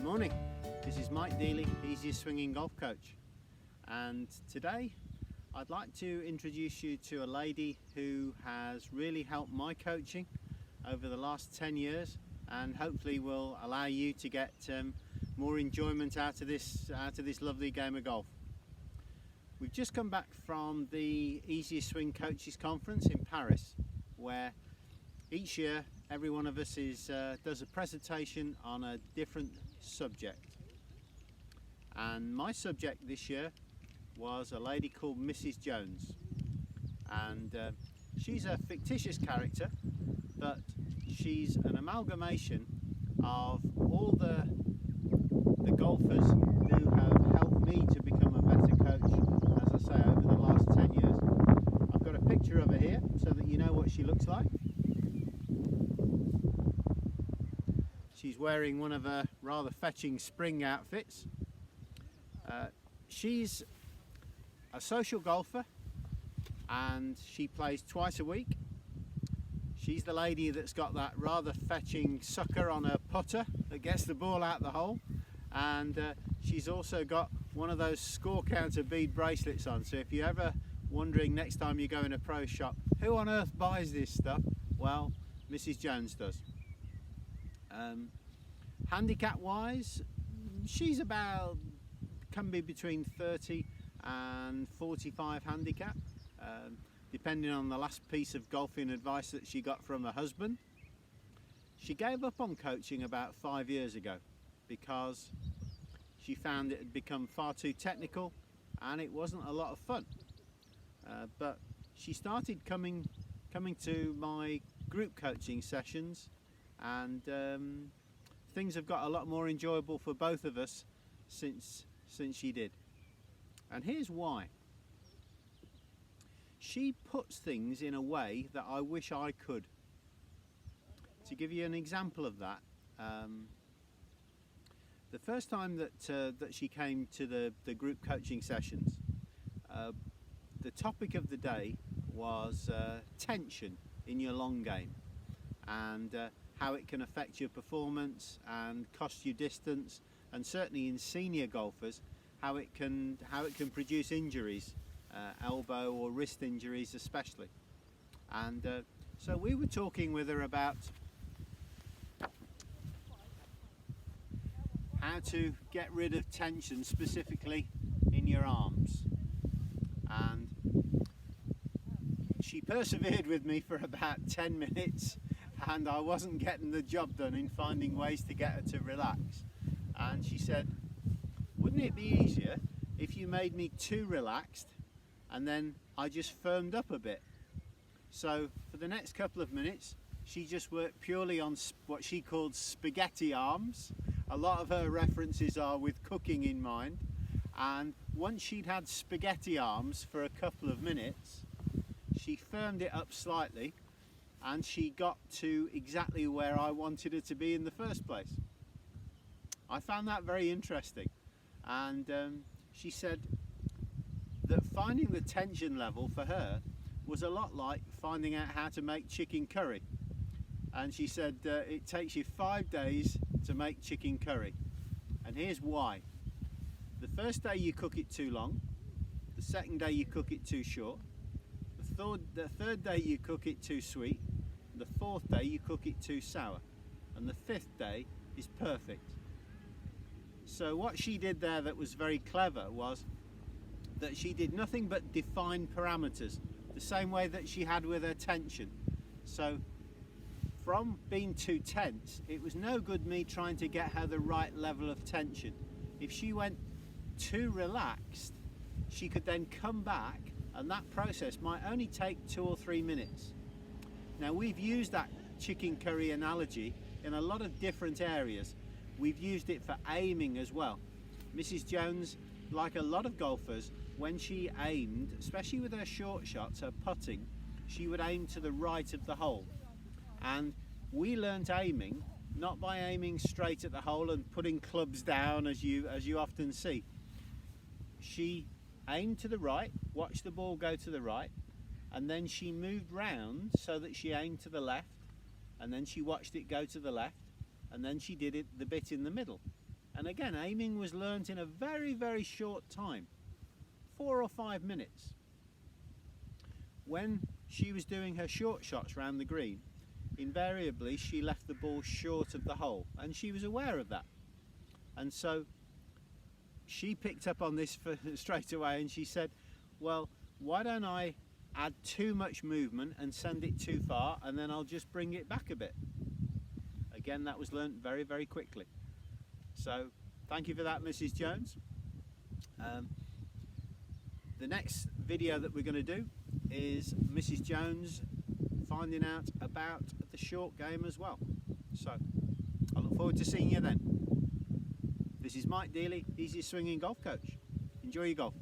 morning, this is Mike Dealey, Easiest Swinging Golf Coach, and today I'd like to introduce you to a lady who has really helped my coaching over the last 10 years and hopefully will allow you to get more enjoyment out of this lovely game of golf. We've just come back from the Easiest Swing Coaches Conference in Paris, where each year every one of us does a presentation on a different subject. And my subject this year was a lady called Mrs. Jones. And she's a fictitious character, but she's an amalgamation of all the golfers who have helped me to become a better coach, as I say, over the last 10 years. I've got a picture of her here so that you know what she looks like. She's wearing one of her rather fetching spring outfits. She's a social golfer and she plays twice a week. She's the lady that's got that rather fetching sucker on her putter that gets the ball out the hole, and she's also got one of those score counter bead bracelets on. So if you're ever wondering next time you go in a pro shop, who on earth buys this stuff? Well, Mrs. Jones does. Handicap wise, she's can be between 30 and 45 handicap, depending on the last piece of golfing advice that she got from her husband. She gave up on coaching about 5 years ago because she found it had become far too technical and it wasn't a lot of fun. But she started coming to my group coaching sessions, and things have got a lot more enjoyable for both of us since she did. And here's why. She puts things in a way that I wish I could. To give you an example of that, the first time that she came to the group coaching sessions, the topic of the day was tension in your long game, and how it can affect your performance and cost you distance, and certainly in senior golfers, how it can produce injuries, elbow or wrist injuries especially. And so we were talking with her about how to get rid of tension specifically in your arms, and she persevered with me for about 10 minutes, and I wasn't getting the job done in finding ways to get her to relax. And she said, wouldn't it be easier if you made me too relaxed and then I just firmed up a bit? So for the next couple of minutes she just worked purely on what she called spaghetti arms. A lot of her references are with cooking in mind, and once she'd had spaghetti arms for a couple of minutes, she firmed it up slightly and she got to exactly where I wanted her to be in the first place. I found that very interesting, and she said that finding the tension level for her was a lot like finding out how to make chicken curry. And she said it takes you 5 days to make chicken curry, and here's why. The first day you cook it too long, the second day you cook it too short, the third day you cook it too sweet, the fourth day you cook it too sour, and the fifth day is perfect. So what she did there that was very clever was that she did nothing but define parameters, the same way that she had with her tension. So from being too tense, it was no good me trying to get her the right level of tension. If she went too relaxed, she could then come back, and that process might only take 2 or 3 minutes. Now, we've used that chicken curry analogy in a lot of different areas. We've used it for aiming as well. Mrs. Jones, like a lot of golfers, when she aimed, especially with her short shots, her putting, she would aim to the right of the hole. And we learnt aiming not by aiming straight at the hole and putting clubs down as you often see. She aimed to the right, watched the ball go to the right, and then she moved round so that she aimed to the left, and then she watched it go to the left, and then she did it the bit in the middle. And again, aiming was learnt in a very, very short time, 4 or 5 minutes. When she was doing her short shots round the green, invariably she left the ball short of the hole, and she was aware of that. And so she picked up on this straight away, and she said, well, why don't I add too much movement and send it too far, and then I'll just bring it back a bit. Again, that was learnt very, very quickly. So thank you for that, Mrs. Jones. The next video that we're going to do is Mrs. Jones finding out about the short game as well. So I look forward to seeing you then. This is Mike Dealey, Easy Swinging Golf Coach. Enjoy your golf.